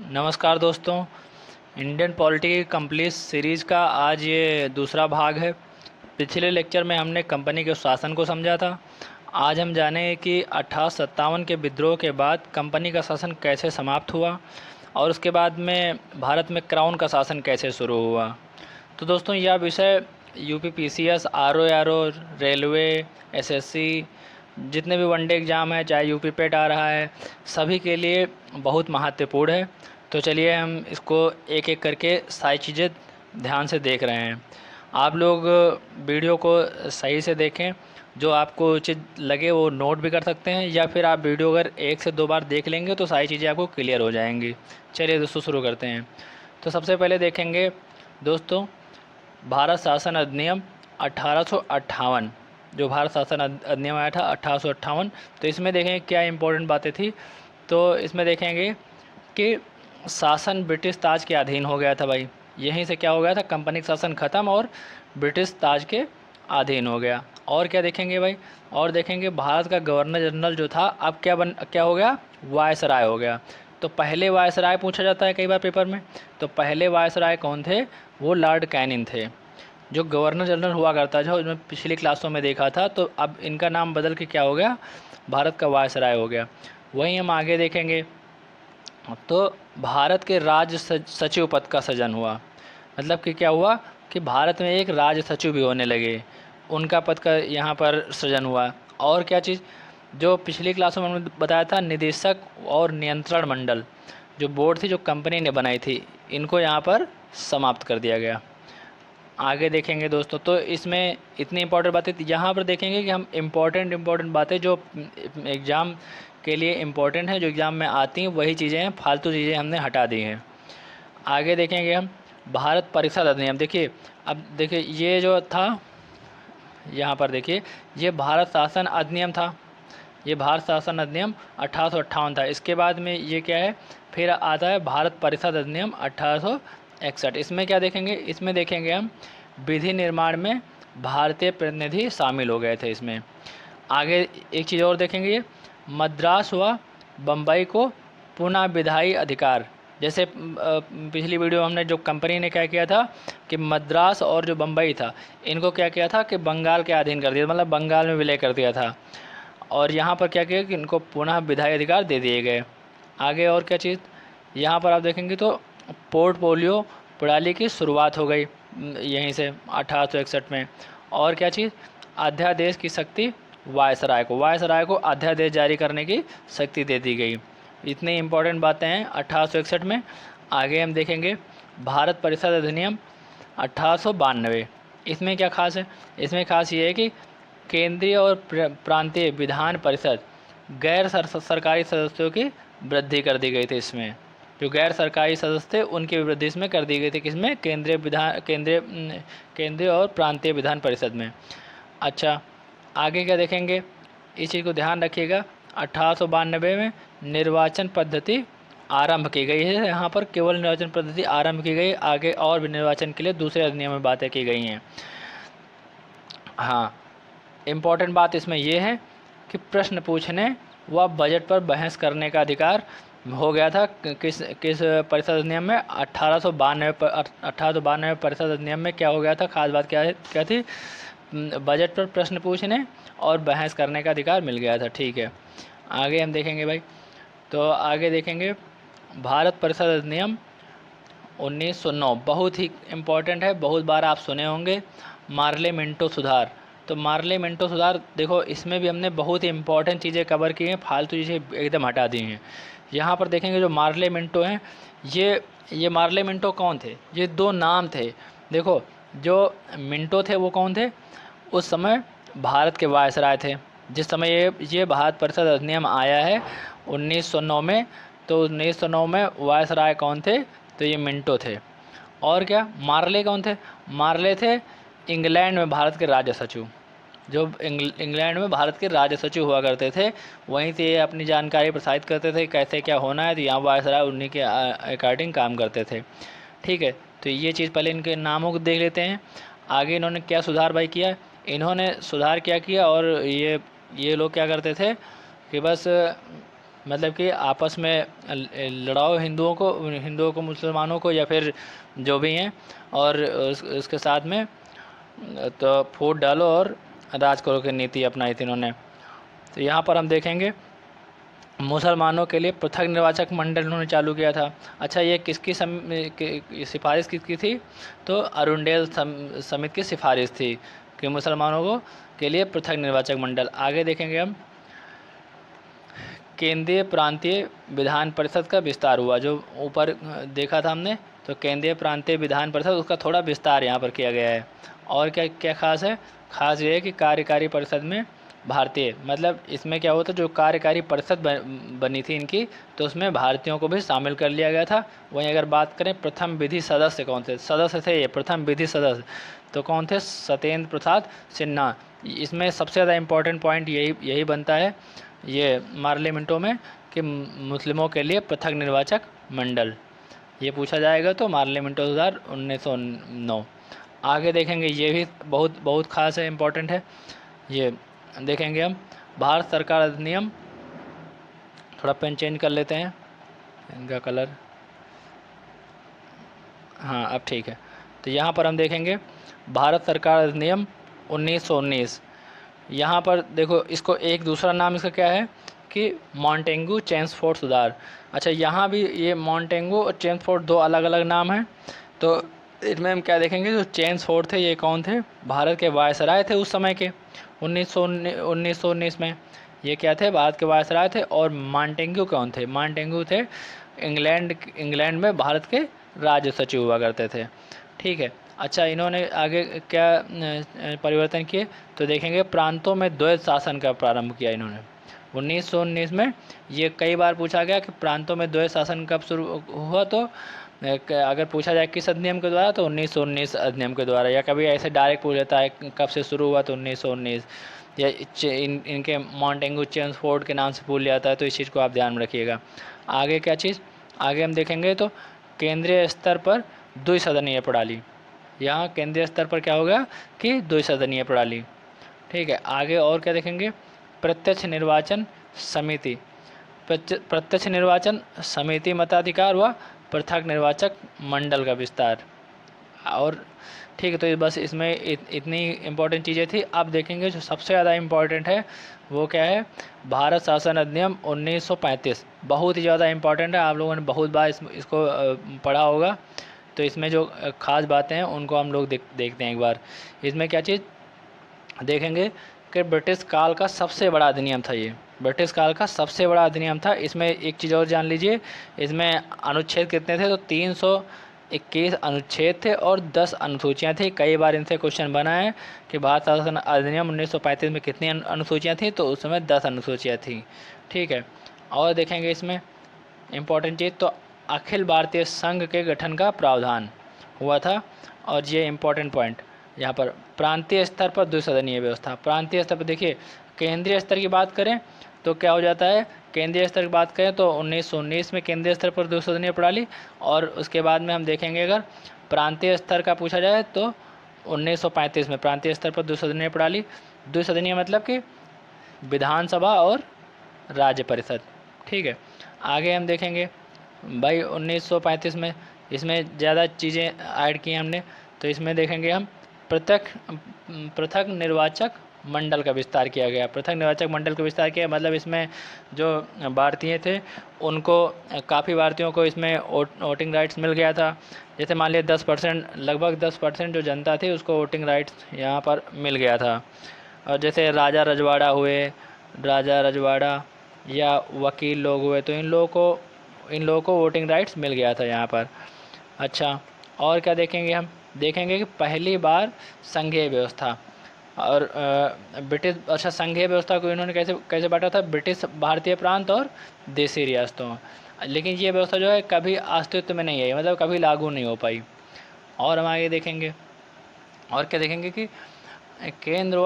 नमस्कार दोस्तों। Indian polity की कंप्लीट सीरीज़ का आज ये दूसरा भाग है। पिछले लेक्चर में हमने कंपनी के शासन को समझा था। आज हम जानेंगे कि 1857 के विद्रोह के बाद कंपनी का शासन कैसे समाप्त हुआ और उसके बाद में भारत में क्राउन का शासन कैसे शुरू हुआ। तो दोस्तों यह विषय यूपीपीसीएस, आरओ, रेलवे, एसएससी, जितने भी वनडे एग्ज़ाम है, चाहे यूपी पेट आ रहा है, सभी के लिए बहुत महत्वपूर्ण है। तो चलिए हम इसको एक एक करके सारी चीज़ें ध्यान से देख रहे हैं। आप लोग वीडियो को सही से देखें, जो आपको उचित लगे वो नोट भी कर सकते हैं, या फिर आप वीडियो अगर 1 से 2 बार देख लेंगे तो सारी चीज़ें आपको क्लियर हो जाएंगी। चलिए दोस्तों शुरू करते हैं। तो सबसे पहले देखेंगे दोस्तों भारत शासन अधिनियम 1858। जो भारत शासन अधिनियम आया था 1858, तो इसमें देखेंगे क्या इंपॉर्टेंट बातें थी। तो इसमें देखेंगे कि शासन ब्रिटिश ताज के अधीन हो गया था भाई। यहीं से क्या हो गया था, कंपनी का शासन ख़त्म और ब्रिटिश ताज के अधीन हो गया। और क्या देखेंगे भाई, और देखेंगे भारत का गवर्नर जनरल जो था अब क्या हो गया, वायसराय हो गया। तो पहले वायसराय पूछा जाता है कई बार पेपर में। तो पहले वायसराय कौन थे, वो लॉर्ड कैनिंग थे, जो गवर्नर जनरल हुआ करता था, उसमें पिछली क्लासों में देखा था। तो अब इनका नाम बदल के क्या हो गया, भारत का वायसराय हो गया। वहीं हम आगे देखेंगे तो भारत के राज्य सचिव पद का सृजन हुआ। मतलब कि क्या हुआ कि भारत में एक राज्य सचिव भी होने लगे, उनका पद का यहाँ पर सृजन हुआ। और क्या चीज़, जो पिछली क्लासों में हमने बताया था, निदेशक और नियंत्रण मंडल जो बोर्ड थी, जो कंपनी ने बनाई थी, इनको यहाँ पर समाप्त कर दिया गया। आगे देखेंगे दोस्तों, तो इसमें इतनी इंपॉर्टेंट बातें यहाँ पर देखेंगे कि हम इम्पॉर्टेंट बातें जो एग्ज़ाम के लिए इम्पोर्टेंट हैं, जो एग्ज़ाम में आती हैं, वही चीज़ें हैं, फालतू चीज़ें हमने हटा दी हैं। आगे देखेंगे हम भारत परिषद अधिनियम। देखिए, अब देखिए ये जो था, यहाँ पर देखिए, ये भारत शासन अधिनियम था। ये भारत शासन अधिनियम 1858 था। इसके बाद में ये क्या है, फिर आता है भारत परिषद अधिनियम 1861। इसमें क्या देखेंगे, इसमें देखेंगे हम विधि निर्माण में भारतीय प्रतिनिधि शामिल हो गए थे इसमें। आगे एक चीज़ और देखेंगे, ये मद्रास व बम्बई को पुनः विधायी अधिकार। जैसे पिछली वीडियो हमने जो कंपनी ने क्या किया था कि मद्रास और जो बम्बई था, इनको क्या किया था कि बंगाल के अधीन कर दिया, मतलब बंगाल में विलय कर दिया था। और यहाँ पर क्या किया कि इनको पुनः विधायी अधिकार दे दिए गए। आगे और क्या चीज़, यहाँ पर आप देखेंगे तो पोर्टफोलियो प्रणाली की शुरुआत हो गई यहीं से 1861 में। और क्या चीज़, अध्यादेश की शक्ति वायसराय को अध्यादेश जारी करने की शक्ति दे दी गई। इतनी इंपॉर्टेंट बातें हैं 1861 में। आगे हम देखेंगे भारत परिषद अधिनियम 1892। इसमें क्या खास है, इसमें खास ये है कि केंद्रीय और प्रांतीय विधान परिषद गैर सरकारी सदस्यों की वृद्धि कर दी गई थी। इसमें जो गैर सरकारी सदस्य थे उनकी वृद्धि इसमें कर दी गई थी, किसमें, केंद्रीय और प्रांतीय विधान परिषद में। अच्छा, आगे क्या देखेंगे, इस चीज़ को ध्यान रखिएगा। 1892 में निर्वाचन पद्धति आरंभ की गई है। यहाँ पर केवल निर्वाचन पद्धति आरंभ की गई, आगे और भी निर्वाचन के लिए दूसरे अधिनियम में बातें की गई हैं। हाँ, इम्पॉर्टेंट बात इसमें यह है कि प्रश्न पूछने व बजट पर बहस करने का अधिकार हो गया था किस परिषद अधिनियम में, 1892 परिषद अधिनियम में क्या हो गया था, खास बात क्या थी, बजट पर प्रश्न पूछने और बहस करने का अधिकार मिल गया था। ठीक है, आगे हम देखेंगे भाई। तो आगे देखेंगे भारत परिषद अधिनियम 1909, बहुत ही इम्पोर्टेंट है, बहुत बार आप सुने होंगे। मार्ले मिंटो सुधार। तो मार्ले मिंटो सुधार देखो, इसमें भी हमने बहुत ही इंपॉर्टेंट चीज़ें कवर की हैं, फालतू चीज़ें एकदम हटा दी हैं। यहाँ पर देखेंगे जो मार्ले मिंटो हैं, ये मार्ले मिंटो कौन थे, ये दो नाम थे। देखो, जो मिंटो थे वो कौन थे, उस समय भारत के वायसराय थे। जिस समय ये भारत परिषद अधिनियम आया है 1909 में, तो 1909 में वायसराय कौन थे, तो ये मिंटो थे। और क्या, मार्ले कौन थे, मार्ले थे इंग्लैंड में भारत के राज्य सचिव, जो इंग्लैंड में भारत के राज्य सचिव हुआ करते थे। वहीं से ये अपनी जानकारी प्रसारित करते थे कैसे क्या होना है, तो यहाँ वायसराय उन्हीं के अकॉर्डिंग काम करते थे। ठीक है, तो ये चीज़ पहले इनके नामों को देख लेते हैं। आगे इन्होंने क्या सुधार भाई किया, इन्होंने सुधार क्या किया, और ये लोग क्या करते थे कि बस मतलब कि आपस में लड़ाओ हिंदुओं को मुसलमानों को या फिर जो भी हैं, और उसके साथ में तो फूट डालो और राज करो की नीति अपनाई थी इन्होंने। तो यहाँ पर हम देखेंगे मुसलमानों के लिए पृथक निर्वाचक मंडल उन्होंने चालू किया था। अच्छा, ये किसकी सिफारिश किसकी थी? तो अरुंडेल समिति की सिफारिश थी कि मुसलमानों को के लिए पृथक निर्वाचक मंडल। आगे देखेंगे हम केंद्रीय प्रांतीय विधान परिषद का विस्तार हुआ, जो ऊपर देखा था हमने, तो केंद्रीय प्रांतीय विधान परिषद उसका थोड़ा विस्तार यहाँ पर किया गया है। और क्या क्या खास है? खास ये है कि कार्यकारी परिषद में भारतीय, मतलब इसमें क्या होता, जो कार्यकारी परिषद बनी थी इनकी, तो उसमें भारतीयों को भी शामिल कर लिया गया था। वहीं अगर बात करें प्रथम विधि सदस्य कौन थे, सदस्य थे ये प्रथम विधि सदस्य, तो कौन थे? सत्येंद्र प्रसाद सिन्हा। इसमें सबसे ज़्यादा इम्पोर्टेंट पॉइंट यही बनता है ये पार्लियामेंटों में कि मुस्लिमों के लिए पृथक निर्वाचक मंडल, ये पूछा जाएगा तो पार्लियामेंट 1909। आगे देखेंगे, ये भी बहुत बहुत खास है, इम्पोर्टेंट है। ये देखेंगे हम भारत सरकार अधिनियम, थोड़ा पेन चेंज कर लेते हैं इनका कलर, हाँ अब ठीक है। तो यहाँ पर हम देखेंगे भारत सरकार अधिनियम 1919। यहाँ पर देखो, इसको एक दूसरा नाम इसका क्या है कि मॉन्टेगू चेम्सफोर्ड सुधार। अच्छा, यहाँ भी ये मॉन्टेगू और चेम्सफोर्ड दो अलग अलग नाम हैं। तो इसमें हम क्या देखेंगे, जो चेम्सफोर्ड थे ये कौन थे? भारत के वायसराय थे उस समय के 1919 में। ये क्या थे? भारत के वायसराय थे। और मॉन्टेगू कौन थे? मॉन्टेगू थे इंग्लैंड में भारत के राज्य सचिव हुआ करते थे। ठीक है। अच्छा, इन्होंने आगे क्या परिवर्तन किए? तो देखेंगे प्रांतों में द्वैध शासन का प्रारंभ किया इन्होंने 1919 में। ये कई बार पूछा गया कि प्रांतों में द्वैध शासन कब शुरू हुआ, तो अगर पूछा जाए किस अधिनियम के द्वारा, तो 1919 अधिनियम के द्वारा। या कभी ऐसे डायरेक्ट पूछ लेता है कब से शुरू हुआ, तो 1919। या इनके मॉन्टेगू चेम्सफोर्ड के नाम से पूछ लिया जाता है, तो इस चीज़ को आप ध्यान में रखिएगा। आगे क्या चीज़? आगे हम देखेंगे तो केंद्रीय स्तर पर द्विसदनीय प्रणाली। यहाँ केंद्रीय स्तर पर क्या होगा कि द्विसदनीय प्रणाली। ठीक है। आगे और क्या देखेंगे? प्रत्यक्ष निर्वाचन समिति, प्रत्यक्ष निर्वाचन समिति मताधिकार व पृथक निर्वाचक मंडल का विस्तार। और ठीक है, तो बस इसमें इतनी इम्पोर्टेंट चीज़ें थी। अब देखेंगे जो सबसे ज़्यादा इम्पोर्टेंट है वो क्या है? भारत शासन अधिनियम 1935। बहुत ही ज़्यादा इम्पोर्टेंट है, आप लोगों ने बहुत बार इसको पढ़ा होगा। तो इसमें जो ख़ास बातें हैं उनको हम लोग देखते हैं एक बार। इसमें क्या चीज़ देखेंगे कि ब्रिटिश काल का सबसे बड़ा अधिनियम था ये, ब्रिटिश काल का सबसे बड़ा अधिनियम था। इसमें एक चीज़ और जान लीजिए, इसमें अनुच्छेद कितने थे? तो 321 अनुच्छेद थे और 10 अनुसूचियाँ थी। कई बार इनसे क्वेश्चन बना है कि भारत शासन अधिनियम 1935 में कितनी अनुसूचियाँ थी, तो उस समय 10 अनुसूचियाँ थी। ठीक है। और देखेंगे इसमें इम्पोर्टेंट चीज़, तो अखिल भारतीय संघ के गठन का प्रावधान हुआ था। और ये इम्पोर्टेंट पॉइंट यहाँ पर, प्रांतीय स्तर पर द्विसदनीय व्यवस्था। प्रांतीय स्तर पर देखिए, केंद्रीय स्तर की बात करें तो क्या हो जाता है? केंद्रीय स्तर की बात करें तो 1919 में केंद्रीय स्तर पर द्विसदनीय प्रणाली। और उसके बाद में हम देखेंगे अगर प्रांतीय स्तर का पूछा जाए तो 1935 में प्रांतीय स्तर पर द्विसदनीय प्रणाली। द्विसदनीय मतलब कि विधानसभा और राज्य परिषद। ठीक है। आगे हम देखेंगे भाई 1935 में इसमें ज़्यादा चीज़ें ऐड की हमने। तो इसमें देखेंगे हम पृथक निर्वाचक मंडल का विस्तार किया गया। पृथक निर्वाचक मंडल का विस्तार किया मतलब इसमें जो भारतीय थे उनको, काफ़ी भारतीयों को इसमें वोटिंग राइट्स मिल गया था। जैसे मान लिया 10%, लगभग 10% जो जनता थी उसको वोटिंग राइट्स यहाँ पर मिल गया था। और जैसे राजा रजवाड़ा या वकील लोग हुए, तो इन लोगों को वोटिंग राइट्स मिल गया था यहाँ पर। अच्छा, और क्या देखेंगे? हम देखेंगे कि पहली बार संघीय व्यवस्था और ब्रिटिश, अच्छा संघीय व्यवस्था को इन्होंने कैसे बांटा था? ब्रिटिश भारतीय प्रांत और देसी रियासतों। लेकिन ये व्यवस्था जो है कभी अस्तित्व में नहीं आई, मतलब कभी लागू नहीं हो पाई। और हम आगे देखेंगे, और क्या देखेंगे कि केंद्र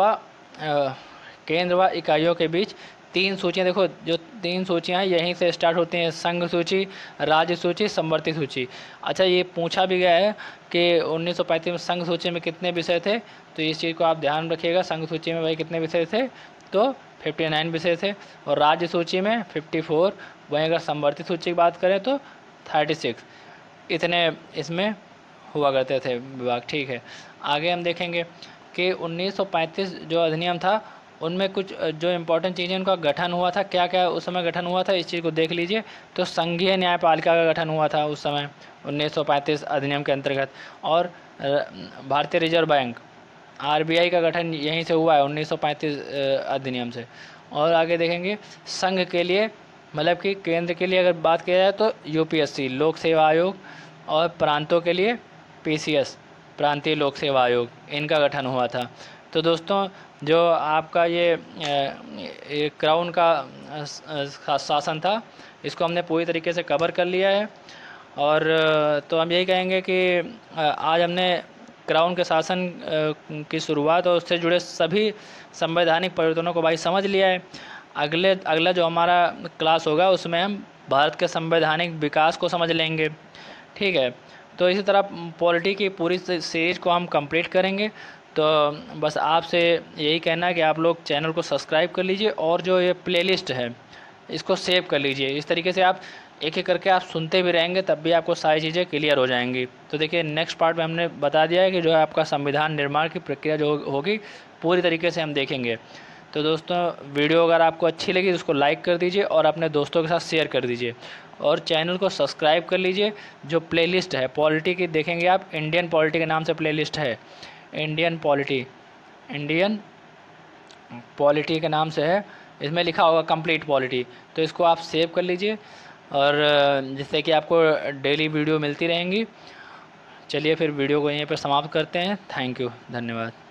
व इकाइयों के बीच 3 सूचियाँ, देखो जो 3 सूचियाँ हैं यहीं से स्टार्ट होती हैं, संघ सूची, राज्य सूची, समवर्ती सूची। अच्छा, ये पूछा भी गया है कि 1935 में संघ सूची में कितने विषय थे, तो इस चीज़ को आप ध्यान रखिएगा। संघ सूची में भाई कितने विषय थे? तो 59 विषय थे, और राज्य सूची में 54। वहीं अगर संवर्धित सूची की बात करें तो 36 इतने इसमें हुआ करते थे विभाग। ठीक है, आगे हम देखेंगे कि 1935 जो अधिनियम था उनमें कुछ जो इम्पोर्टेंट चीज़ें उनका गठन हुआ था, क्या क्या उस समय गठन हुआ था, इस चीज़ को देख लीजिए। तो संघीय न्यायपालिका का गठन हुआ था उस समय 1935 अधिनियम के अंतर्गत, और भारतीय रिजर्व बैंक RBI का गठन यहीं से हुआ है 1935 अधिनियम से। और आगे देखेंगे संघ के लिए, मतलब कि केंद्र के लिए अगर बात किया जाए तो UPSC लोक सेवा आयोग, और प्रांतों के लिए PCS प्रांतीय लोक सेवा आयोग, इनका गठन हुआ था। तो दोस्तों जो आपका ये क्राउन का शासन था, इसको हमने पूरी तरीके से कवर कर लिया है। और तो हम यही कहेंगे कि आज हमने क्राउन के शासन की शुरुआत और उससे जुड़े सभी संवैधानिक परिवर्तनों को भाई समझ लिया है। अगला जो हमारा क्लास होगा उसमें हम भारत के संवैधानिक विकास को समझ लेंगे। ठीक है, तो इसी तरह पॉलिटी की पूरी सीरीज को हम कंप्लीट करेंगे। तो बस आपसे यही कहना है कि आप लोग चैनल को सब्सक्राइब कर लीजिए, और जो ये प्लेलिस्ट है इसको सेव कर लीजिए। इस तरीके से आप एक एक करके आप सुनते भी रहेंगे, तब भी आपको सारी चीज़ें क्लियर हो जाएंगी। तो देखिए नेक्स्ट पार्ट में हमने बता दिया है कि जो है आपका संविधान निर्माण की प्रक्रिया जो होगी पूरी तरीके से हम देखेंगे। तो दोस्तों वीडियो अगर आपको अच्छी लगी तो उसको लाइक कर दीजिए और अपने दोस्तों के साथ शेयर कर दीजिए, और चैनल को सब्सक्राइब कर लीजिए। जो प्लेलिस्ट है पॉलिटी की देखेंगे आप, इंडियन पॉलिटी के नाम से प्लेलिस्ट है, इंडियन पॉलिटी के नाम से है, इसमें लिखा होगा कंप्लीट पॉलिटी। तो इसको आप सेव कर लीजिए, और जिससे कि आपको डेली वीडियो मिलती रहेंगी। चलिए फिर वीडियो को यहीं पर समाप्त करते हैं। थैंक यू, धन्यवाद।